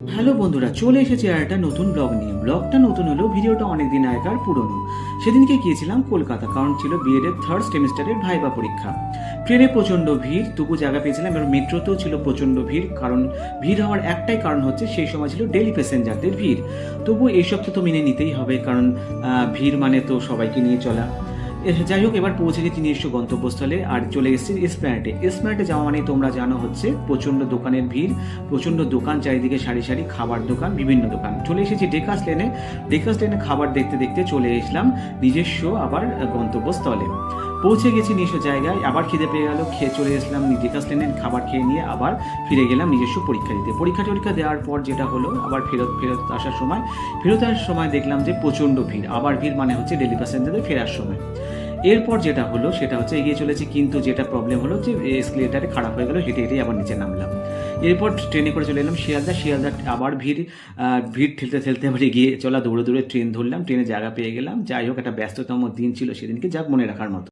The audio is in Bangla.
হ্যালো বন্ধুরা, চলে এসেছি আর একটা নতুন ব্লগ নিয়ে। ব্লগটা নতুন হলেও ভিডিওটা অনেকদিন আগেকার পুরনো। সেদিনকে গিয়েছিলাম কলকাতা, কারণ ছিল বিএড এর থার্ড সেমিস্টারের ভাইবা পরীক্ষা। ট্রেনে প্রচণ্ড ভিড়, তবু জায়গা পেয়েছিলাম। এবার মেট্রোতেও ছিল প্রচণ্ড ভিড়, কারণ ভিড় হওয়ার একটাই কারণ হচ্ছে সেই সময় ছিল ডেলি প্যাসেঞ্জারদের ভিড়। তবু এইসব তো মেনে নিতেই হবে, কারণ ভিড় মানে তো সবাইকে নিয়ে চলা। যাই হোক, এবার পৌঁছে গেছি নিজস্ব গন্তব্যস্থলে আর চলে এসেছি এসপ্ল্যানেডে। এসপ্ল্যানেডে যাওয়া মানে তোমরা জানো হচ্ছে প্রচণ্ড দোকানের ভিড়, প্রচণ্ড দোকান, চারিদিকে সারি সারি খাবার দোকান, বিভিন্ন দোকান। চলে এসেছি ডেকাস লেনে। ডেকাস লেনে খাবার দেখতে দেখতে চলে এসলাম নিজস্ব আবার গন্তব্যস্থলে। পৌঁছে গেছি নিজস্ব জায়গায়, আবার খিদে পেয়ে গেল, খেয়ে চলে এসলাম ডেকাস লেনে। খাবার খেয়ে নিয়ে আবার ফিরে গেলাম নিজস্ব পরীক্ষা দিতে। পরীক্ষা দেওয়ার পর যেটা হলো, আবার ফেরত আসার সময় দেখলাম যে প্রচণ্ড ভিড়। আবার ভিড় মানে হচ্ছে ডেলি প্যাসেঞ্জারদের ফেরার সময়। এরপর যেটা হলো সেটা হচ্ছে এগিয়ে চলেছি, কিন্তু যেটা প্রবলেম হলো যে এসকেলেটারে খারাপ হয়ে গেল, হেঁটে হেঁটে আবার নিচে নামলাম। এরপর ট্রেনে করে চলে এলাম শিয়ালদা আবার ভিড় ঠেলতে ঠেলতে আবার এগিয়ে চলা, দৌড়ে দৌড়ে ট্রেন ধরলাম, ট্রেনে জায়গা পেয়ে গেলাম। যাই হোক, একটা ব্যস্ততম দিন ছিল সেদিনকে, যাক মনে রাখার মতো।